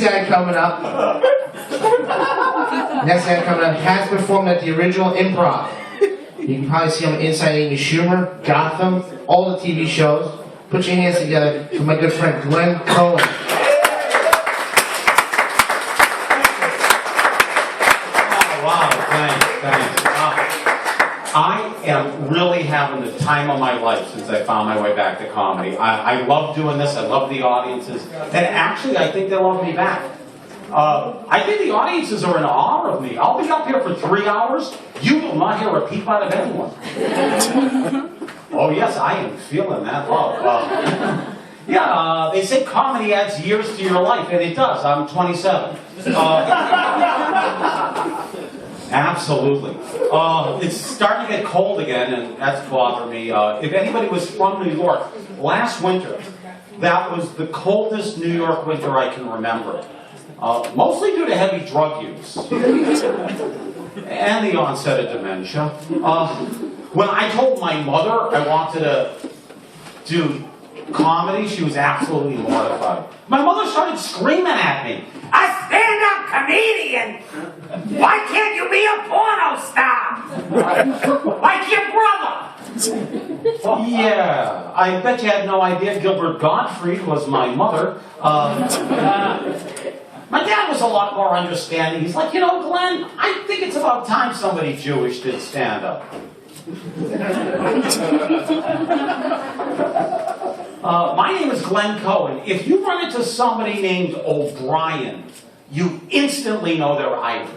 guy coming up. Next guy coming up has performed at the original Improv. You can probably see him inside Amy Schumer, Gotham, all the TV shows. Put your hands together for my good friend Glenn Cohen. I am really having the time of my life since I found my way back to comedy. I love doing this. I love the audiences. And actually, I think they love me back. I think the audiences are in awe of me. I'll be up here for 3 hours. You will not hear a peep out of anyone. Oh, yes, I am feeling that love. They say comedy adds years to your life, and it does. I'm 27. Absolutely. It's starting to get cold again, and that's bothering me. If anybody was from New York, last winter, that was the coldest New York winter I can remember. Mostly due to heavy drug use. And the onset of dementia. When I told my mother I wanted to do comedy, she was absolutely mortified. My mother started screaming at me. A stand-up comedian? Why can't you be a porno star? Like your brother? Yeah, I bet you had no idea Gilbert Gottfried was my mother. My dad was a lot more understanding. He's like, Glenn, I think it's about time somebody Jewish did stand-up. My name is Glenn Cohen. If you run into somebody named O'Brien, you instantly know they're Irish.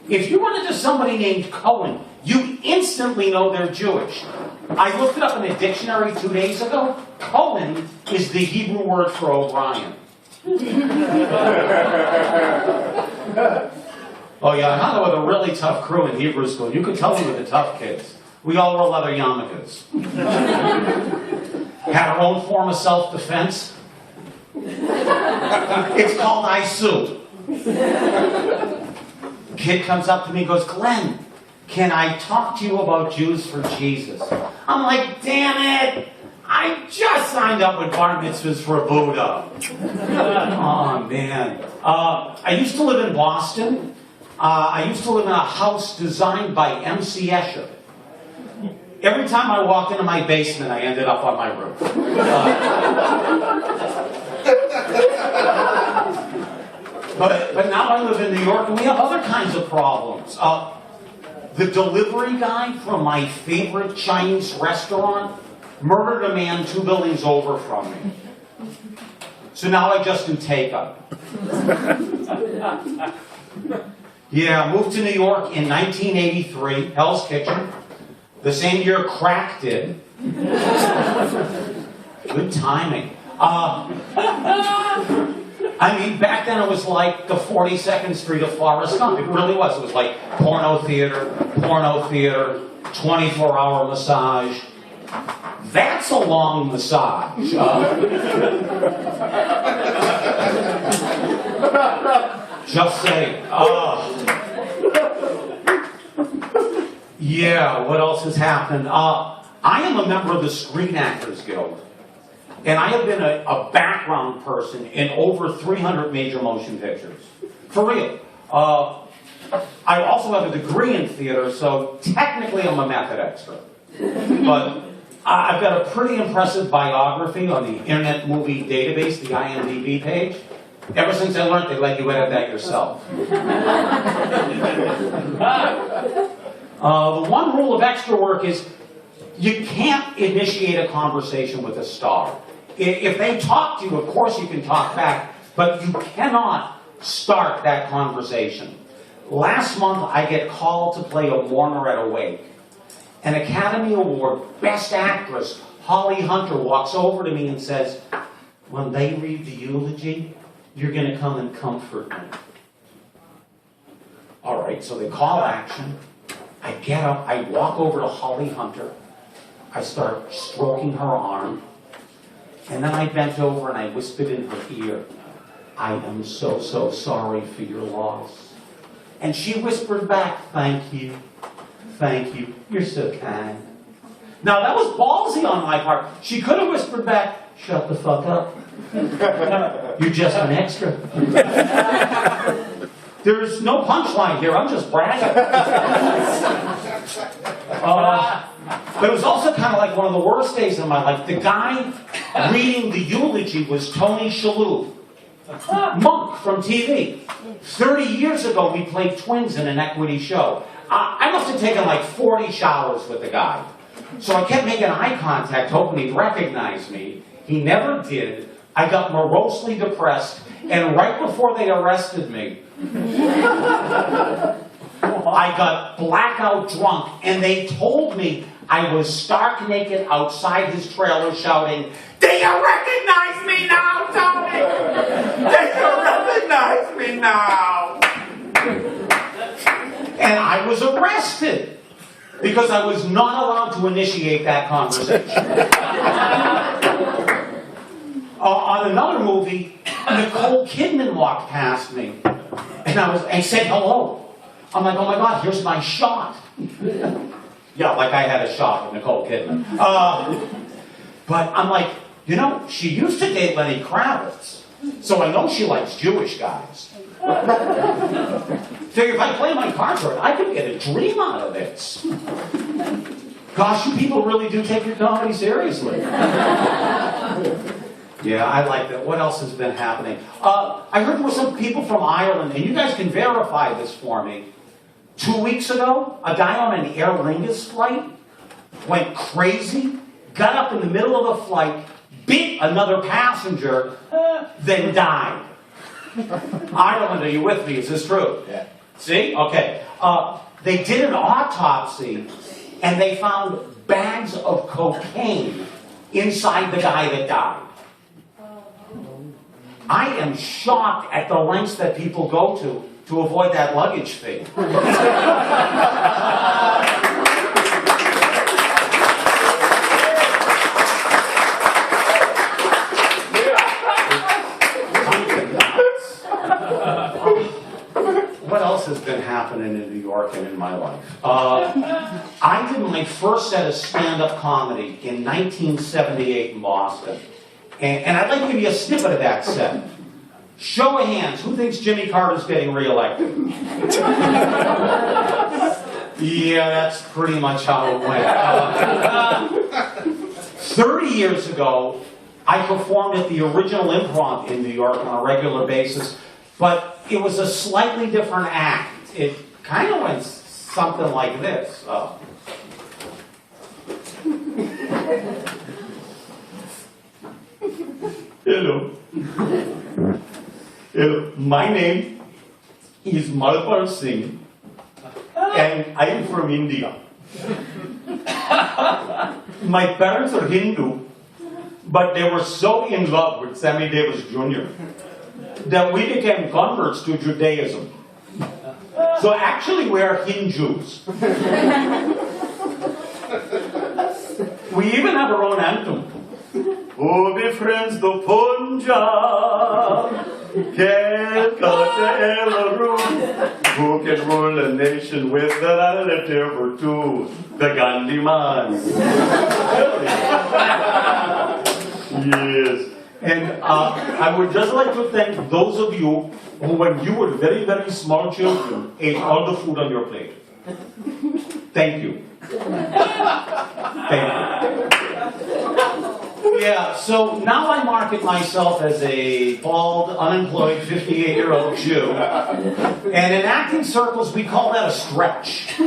If you run into somebody named Cohen, you instantly know they're Jewish. I looked it up in a dictionary 2 days ago. Cohen is the Hebrew word for O'Brien. Oh yeah, I hung out with a really tough crew in Hebrew school. You could tell we were the tough kids. We all wore leather yarmulkes. Had our own form of self-defense. It's called I Sue. Kid comes up to me and goes, Glenn, can I talk to you about Jews for Jesus? I'm like, damn it! I just signed up with bar mitzvahs for Buddha. Oh, man. I used to live in Boston. I used to live in a house designed by M.C. Escher. Every time I walked into my basement, I ended up on my roof. But now I live in New York, and we have other kinds of problems. The delivery guy from my favorite Chinese restaurant murdered a man 2 buildings over from me. So now I just do takeout. Yeah, moved to New York in 1983, Hell's Kitchen. The same year Crack did. Good timing. I mean, back then it was like the 42nd Street of Forrest Gump. It really was. It was like porno theater, 24-hour massage. That's a long massage. Just saying. Yeah, what else has happened? I am a member of the Screen Actors Guild. And I have been a background person in over 300 major motion pictures. For real. I also have a degree in theater, so technically I'm a method expert. But I've got a pretty impressive biography on the Internet Movie Database, the IMDb page. Ever since I learned they let you edit that yourself. The one rule of extra work is you can't initiate a conversation with a star. If they talk to you, of course you can talk back, but you cannot start that conversation. Last month, I get called to play a mourner at a wake. An Academy Award Best Actress, Holly Hunter, walks over to me and says, when they read the eulogy, you're going to come and comfort me. All right, so they call action. I get up, I walk over to Holly Hunter. I start stroking her arm. And then I bent over and I whispered in her ear, I am so, so sorry for your loss. And she whispered back, thank you, you're so kind. Now that was ballsy on my part. She could have whispered back, shut the fuck up. You're just an extra. There's no punchline here, I'm just bragging. But it was also kind of like one of the worst days of my life. The guy reading the eulogy was Tony Shalhoub, Monk from TV. 30 years ago, we played twins in an equity show. I must have taken like 40 showers with the guy. So I kept making eye contact, hoping he'd recognize me. He never did. I got morosely depressed, and right before they arrested me, I got blackout drunk, and they told me I was stark naked outside his trailer shouting, "Do you recognize me now, Tony? Do you recognize me now?" And I was arrested because I was not allowed to initiate that conversation. On another movie, Nicole Kidman walked past me, and I said hello. I'm like, oh my God, here's my shot. Yeah, like I had a shot with Nicole Kidman. But I'm like, you know, she used to date Lenny Kravitz, so I know she likes Jewish guys. Figure if I play my cards right, I could get a dream out of this. Gosh, you people really do take your comedy seriously. Yeah, I like that. What else has been happening? I heard there were some people from Ireland, and you guys can verify this for me. 2 weeks ago, a guy on an Aer Lingus flight went crazy, got up in the middle of the flight, bit another passenger, then died. Ireland, are you with me? Is this true? Yeah. See? Okay. They did an autopsy, and they found bags of cocaine inside the guy that died. I am shocked at the lengths that people go to avoid that luggage fee. What else has been happening in New York and in my life? I did my first set of stand-up comedy in 1978 in Boston. And I'd like to give you a snippet of that set. Show of hands, who thinks Jimmy Carter's getting reelected? Yeah, that's pretty much how it went. 30 years ago, I performed at the original Improv in New York on a regular basis, but it was a slightly different act. It kind of went something like this. Hello. Hello. My name is Malpar Singh, and I am from India. My parents are Hindu, but they were so in love with Sammy Davis Jr. that we became converts to Judaism. So actually we are Hindus. We even have our own anthem. Oh, be friends the Punjab, who can rule a nation with a relative or two, the Gandhi man. Yes. And I would just like to thank those of you who, when you were very, very small children, ate all the food on your plate. Thank you. Thank you. Yeah, so now I market myself as a bald, unemployed, 58-year-old Jew. And in acting circles, we call that a stretch. So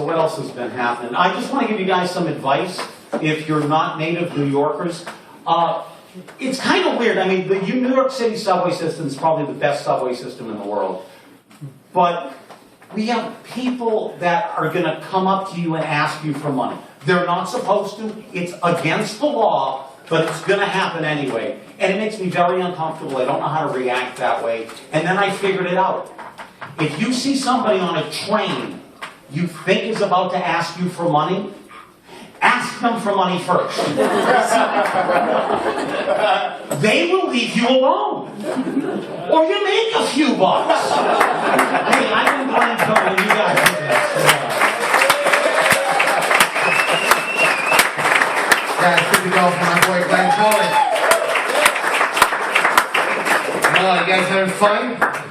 what else has been happening? I just want to give you guys some advice if you're not native New Yorkers. It's kind of weird. I mean, the New York City subway system is probably the best subway system in the world. But we have people that are going to come up to you and ask you for money. They're not supposed to. It's against the law, but it's going to happen anyway. And it makes me very uncomfortable. I don't know how to react that way. And then I figured it out. If you see somebody on a train you think is about to ask you for money, ask them for money first. They will leave you alone. Or you make a few bucks. Hey, I've been Glenn Cohen, you guys do this. Guys, good to go for my boy Glenn Cohen. You guys having fun?